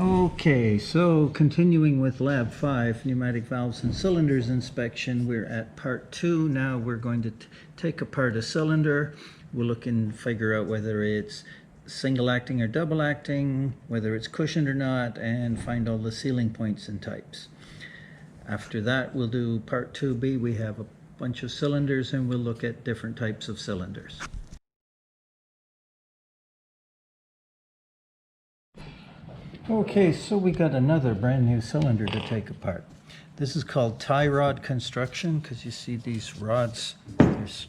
Okay, so continuing with Lab 5, pneumatic valves and cylinders inspection, we're at part 2. Now we're going to take apart a cylinder. We'll look and figure out whether it's single acting or double acting, whether it's cushioned or not, and find all the sealing points and types. After that, we'll do part 2B. We have a bunch of cylinders and we'll look at different types of cylinders. Okay, so we got another brand new cylinder to take apart. This is called tie rod construction because you see these rods, there's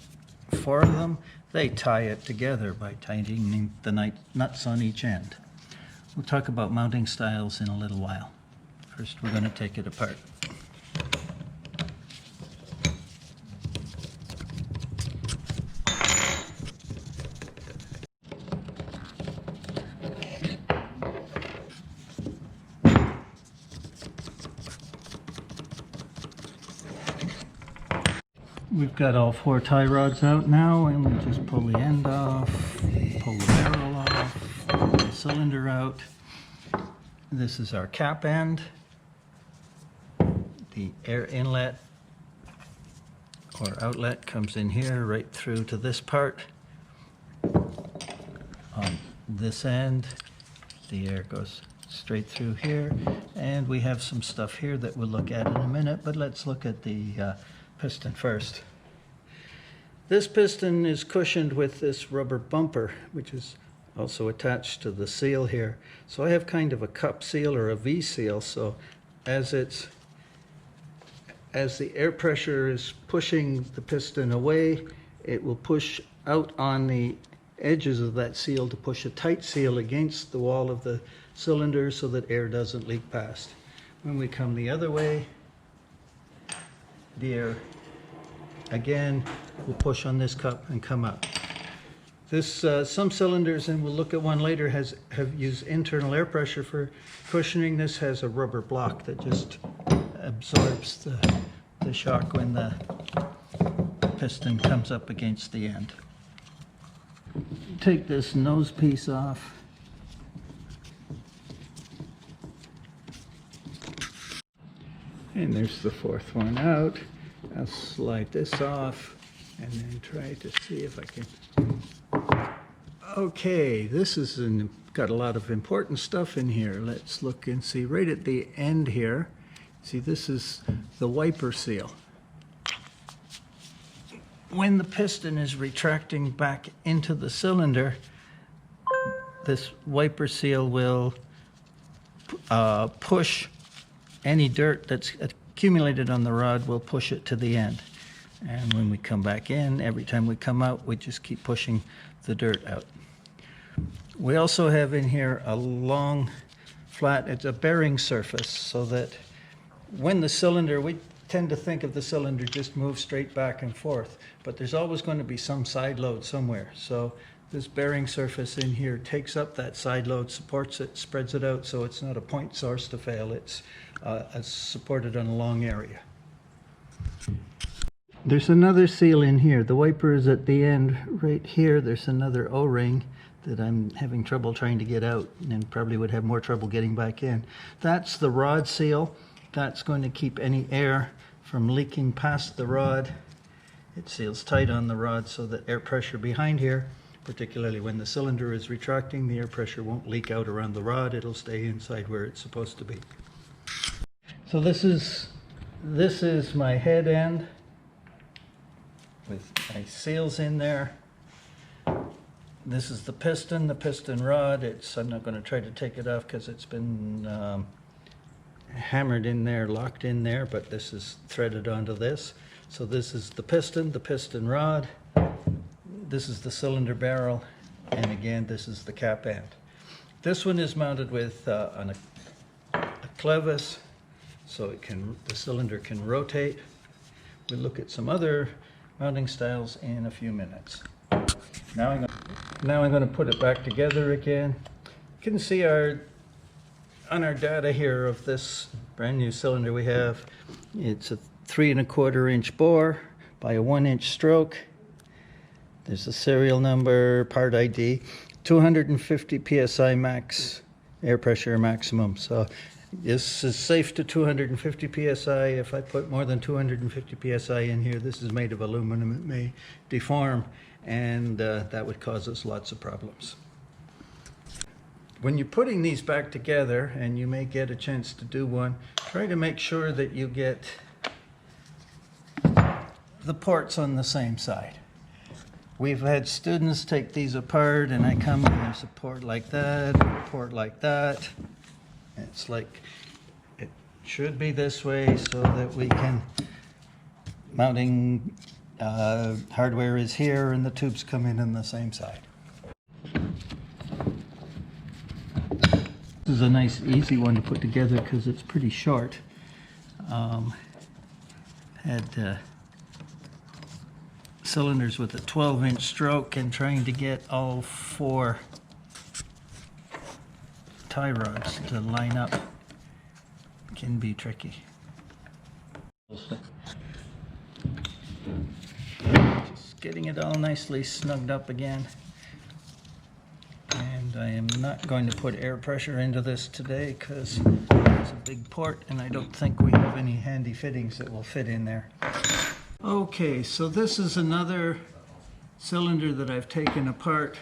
4 of them. They tie it together by tightening the nuts on each end. We'll talk about mounting styles in a little while. First, we're going to take it apart. We've got all 4 tie rods out now, and we just pull the end off, pull the barrel off, pull the cylinder out. This is our cap end. The air inlet or outlet comes in here right through to this part. On this end, the air goes straight through here, and we have some stuff here that we'll look at in a minute, but let's look at the piston first. This piston is cushioned with this rubber bumper, which is also attached to the seal here. So I have kind of a cup seal or a V seal, so as the air pressure is pushing the piston away, it will push out on the edges of that seal to push a tight seal against the wall of the cylinder so that air doesn't leak past. When we come the other way, the air again will push on this cup and come up. This some cylinders, and we'll look at one later, have used internal air pressure for cushioning. This has a rubber block that just absorbs the shock when the piston comes up against the end. Take this nose piece off. And there's the 4th one out. I'll slide this off and then try to see if I can. Okay, this is got a lot of important stuff in here. Let's look and see right at the end here. See, this is the wiper seal. When the piston is retracting back into the cylinder, this wiper seal will push any dirt that's accumulated on the rod, will push it to the end. And when we come back in, every time we come out, we just keep pushing the dirt out. We also have in here a long flat, it's a bearing surface, so that when the cylinder, we tend to think of the cylinder just move straight back and forth, but there's always going to be some side load somewhere. So this bearing surface in here takes up that side load, supports it, spreads it out, so it's not a point source to fail. It's supported on a long area. There's another seal in here. The wiper is at the end right here. There's another O-ring that I'm having trouble trying to get out, and probably would have more trouble getting back in. That's the rod seal. That's going to keep any air from leaking past the rod. It seals tight on the rod so that air pressure behind here, particularly when the cylinder is retracting, the air pressure won't leak out around the rod. It'll stay inside where it's supposed to be. So this is my head end with my seals in there. This is the piston rod. I'm not going to try to take it off because it's been hammered in there, locked in there, but this is threaded onto this. So this is the piston rod. This is the cylinder barrel, and again, this is the cap end. This one is mounted with on a clevis, so the cylinder can rotate. We'll look at some other mounting styles in a few minutes. Now I'm going to put it back together again. You can see on our data here of this brand new cylinder we have, it's a 3 1/4 inch bore by a 1 inch stroke. There's a serial number, part ID, 250 psi max air pressure maximum. So this is safe to 250 psi. If I put more than 250 psi in here, this is made of aluminum, it may deform, and that would cause us lots of problems. When you're putting these back together, and you may get a chance to do one, try to make sure that you get the ports on the same side. We've had students take these apart, and I come and there's a port like that, a port like that. It's like it should be this way so that we can, mounting hardware is here and the tubes come in on the same side. This is a nice easy one to put together because it's pretty short. Had cylinders with a 12-inch stroke, and trying to get all 4 tie rods to line up can be tricky. Just getting it all nicely snugged up again. And I am not going to put air pressure into this today because it's a big port and I don't think we have any handy fittings that will fit in there. Okay, so this is another cylinder that I've taken apart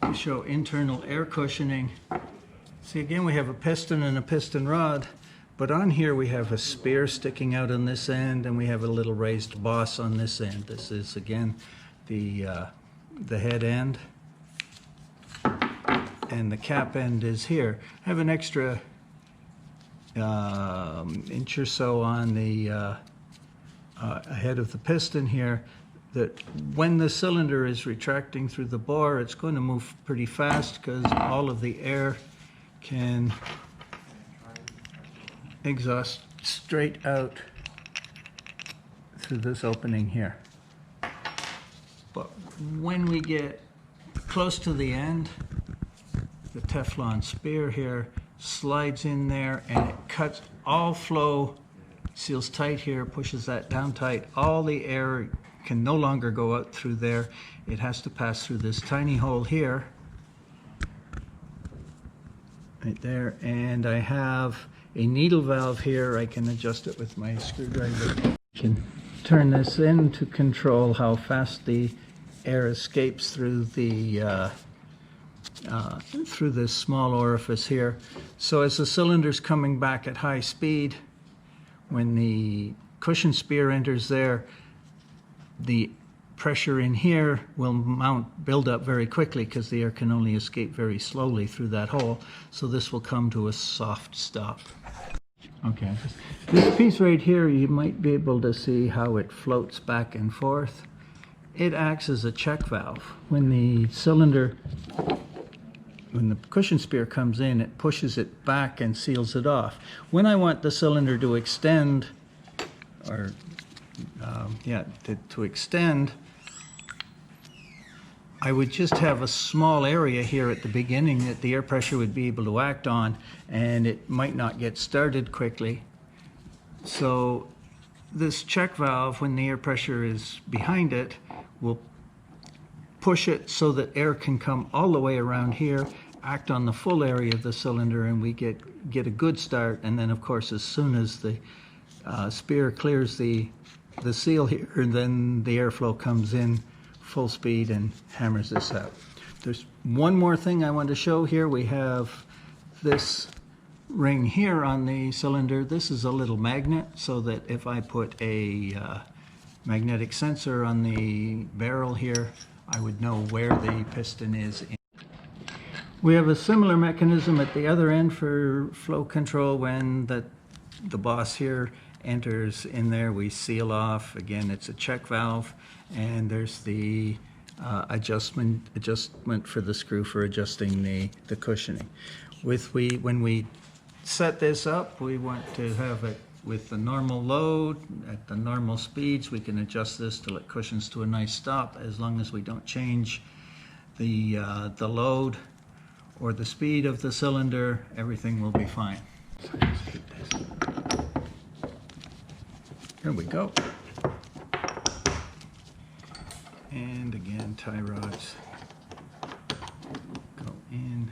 to show internal air cushioning. See, again, we have a piston and a piston rod, but on here we have a spear sticking out on this end, and we have a little raised boss on this end. This is, again, the head end, and the cap end is here. I have an extra inch or so on the ahead of the piston here, that when the cylinder is retracting through the bore, it's going to move pretty fast because all of the air can exhaust straight out through this opening here. But when we get close to the end, the Teflon spear here slides in there and it cuts all flow, seals tight here, pushes that down tight. All the air can no longer go out through there. It has to pass through this tiny hole here, right there, and I have a needle valve here. I can adjust it with my screwdriver. I can turn this in to control how fast the air escapes through the through this small orifice here. So as the cylinder's coming back at high speed, when the cushion spear enters there, the pressure in here will build up very quickly because the air can only escape very slowly through that hole. So this will come to a soft stop. Okay, this piece right here, you might be able to see how it floats back and forth. It acts as a check valve. When the cushion spear comes in, it pushes it back and seals it off. When I want the cylinder to extend, or to extend, I would just have a small area here at the beginning that the air pressure would be able to act on, and it might not get started quickly. So this check valve, when the air pressure is behind it, will push it so that air can come all the way around here, act on the full area of the cylinder, and we get a good start. And then, of course, as soon as the spear clears the seal here, then the airflow comes in full speed and hammers this out. There's one more thing I want to show here. We have this ring here on the cylinder. This is a little magnet, so that if I put a magnetic sensor on the barrel here, I would know where the piston is. We have a similar mechanism at the other end for flow control. When the boss here enters in there, we seal off. Again, it's a check valve, and there's the adjustment for the screw for adjusting the cushioning. When we set this up, we want to have it with the normal load at the normal speeds. We can adjust this till it cushions to a nice stop. As long as we don't change the load or the speed of the cylinder, everything will be fine. Here we go. And again, tie rods go in.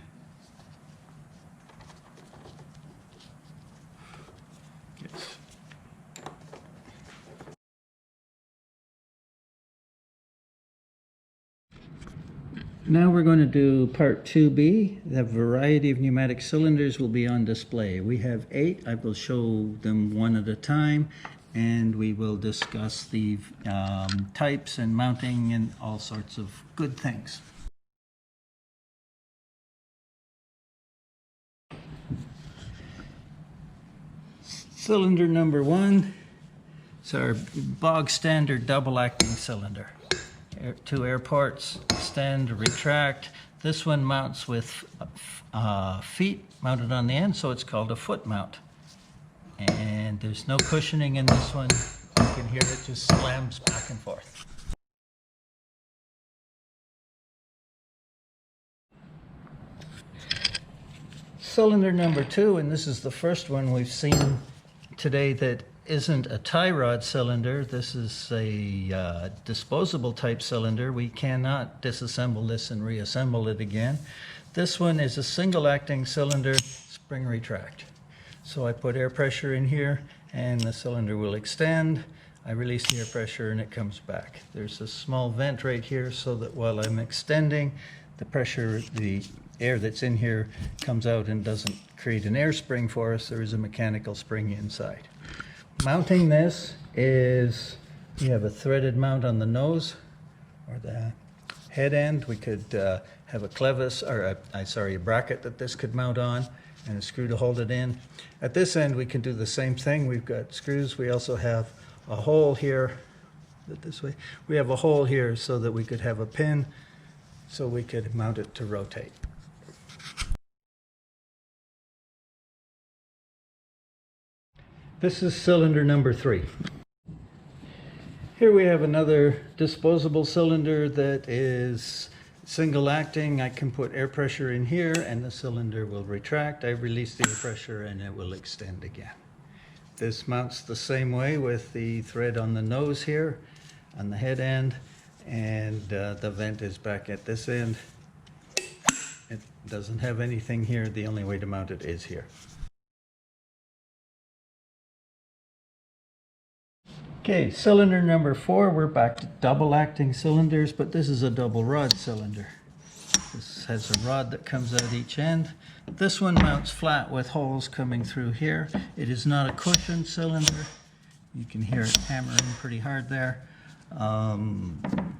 Now we're going to do part 2B. The variety of pneumatic cylinders will be on display. We have 8. I will show them one at a time, and we will discuss the types and mounting and all sorts of good things. Cylinder number 1 is our bog standard double acting cylinder. 2 air ports, extend, retract. This one mounts with feet mounted on the end, so it's called a foot mount. And there's no cushioning in this one. You can hear it just slams back and forth. Cylinder number 2, and this is the first one we've seen today that isn't a tie rod cylinder. This is a disposable type cylinder. We cannot disassemble this and reassemble it again. This one is a single acting cylinder, spring retract. So I put air pressure in here and the cylinder will extend. I release the air pressure and it comes back. There's a small vent right here so that while I'm extending, the pressure, the air that's in here comes out and doesn't create an air spring for us. There is a mechanical spring inside. Mounting this is, we have a threaded mount on the nose or the head end. We could have a clevis, or a bracket that this could mount on and a screw to hold it in. At this end we can do the same thing. We've got screws. We also have a hole here, this way. We have a hole here so that we could have a pin so we could mount it to rotate. This is cylinder number 3. Here we have another disposable cylinder that is single acting. I can put air pressure in here and the cylinder will retract. I release the air pressure and it will extend again. This mounts the same way with the thread on the nose here, on the head end, and the vent is back at this end. It doesn't have anything here. The only way to mount it is here. Okay, cylinder number 4, we're back to double acting cylinders, but this is a double rod cylinder. This has a rod that comes out each end. This one mounts flat with holes coming through here. It is not a cushioned cylinder. You can hear it hammering pretty hard there.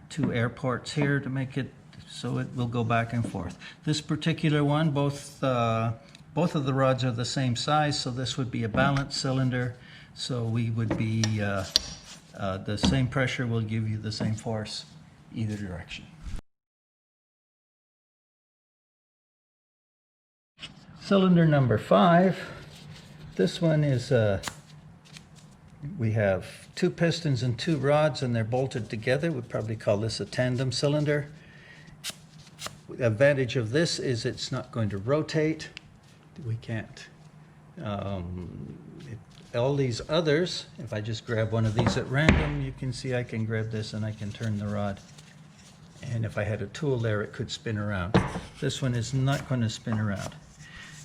2 air ports here to make it so it will go back and forth. This particular one, both of the rods are the same size, so this would be a balanced cylinder. So we would be, the same pressure will give you the same force either direction. Cylinder number 5. This one is, we have 2 pistons and 2 rods and they're bolted together. We'd probably call this a tandem cylinder. The advantage of this is it's not going to rotate. We can't. All these others, if I just grab one of these at random, you can see I can grab this and I can turn the rod. And if I had a tool there, it could spin around. This one is not going to spin around.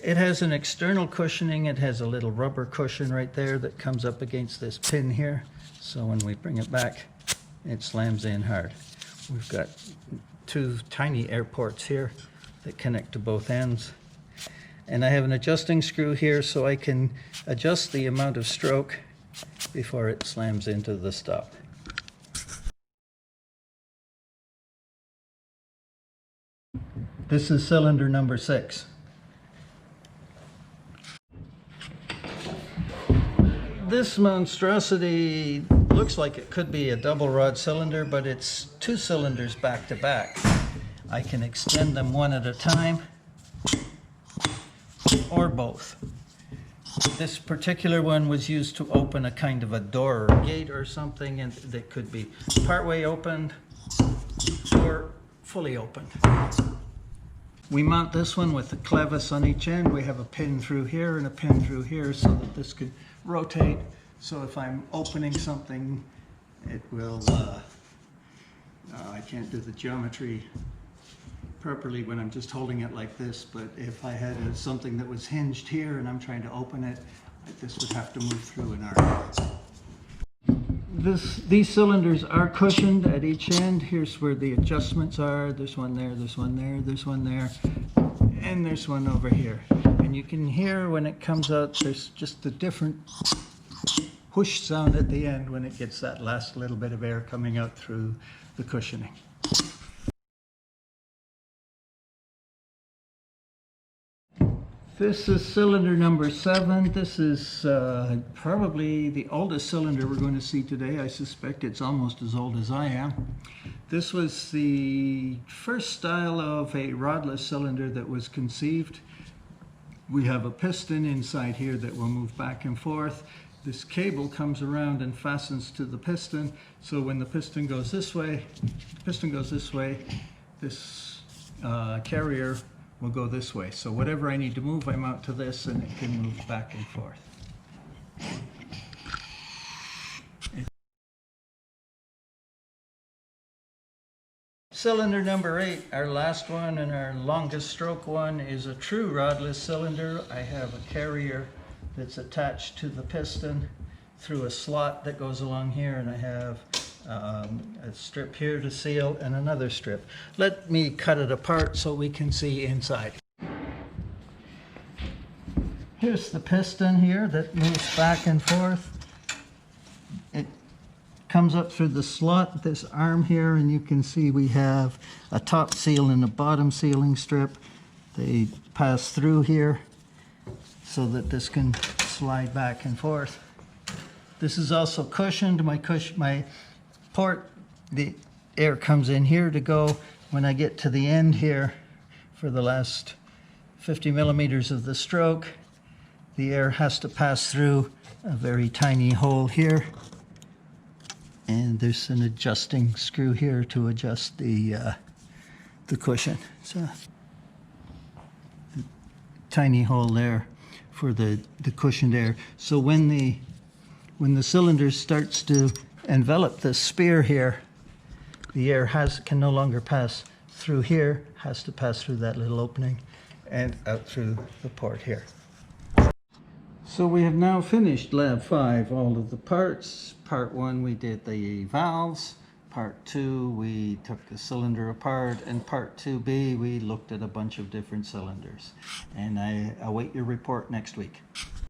It has an external cushioning. It has a little rubber cushion right there that comes up against this pin here. So when we bring it back, it slams in hard. We've got 2 tiny air ports here that connect to both ends. And I have an adjusting screw here so I can adjust the amount of stroke before it slams into the stop. This is cylinder number 6. This monstrosity looks like it could be a double rod cylinder, but it's 2 cylinders back to back. I can extend them one at a time, or both. This particular one was used to open a kind of a door or a gate or something, and that could be partway opened or fully opened. We mount this one with a clevis on each end. We have a pin through here and a pin through here so that this could rotate. So if I'm opening something, it will, I can't do the geometry properly when I'm just holding it like this, but if I had something that was hinged here and I'm trying to open it, this would have to move through an arc. These cylinders are cushioned at each end. Here's where the adjustments are. There's one there, there's one there, there's one there, and there's one over here. And you can hear when it comes out, there's just a different whoosh sound at the end when it gets that last little bit of air coming out through the cushioning. This is cylinder number 7. This is probably the oldest cylinder we're going to see today. I suspect it's almost as old as I am. This was the first style of a rodless cylinder that was conceived. We have a piston inside here that will move back and forth. This cable comes around and fastens to the piston. So when the piston goes this way, this carrier will go this way. So whatever I need to move, I mount to this and it can move back and forth. Cylinder number 8, our last one and our longest stroke one, is a true rodless cylinder. I have a carrier that's attached to the piston through a slot that goes along here, and I have a strip here to seal and another strip. Let me cut it apart so we can see inside. Here's the piston here that moves back and forth. It comes up through the slot, this arm here, and you can see we have a top seal and a bottom sealing strip. They pass through here so that this can slide back and forth. This is also cushioned. My port, the air comes in here to go. When I get to the end here for the last 50 millimeters of the stroke, the air has to pass through a very tiny hole here, and there's an adjusting screw here to adjust the cushion. So tiny hole there for the cushioned air. So when the cylinder starts to envelop the spear here, the air can no longer pass through here, has to pass through that little opening and out through the port here. So we have now finished lab 5, all of the parts. Part 1 we did the valves, part 2 we took the cylinder apart, and part 2B we looked at a bunch of different cylinders. And I await your report next week.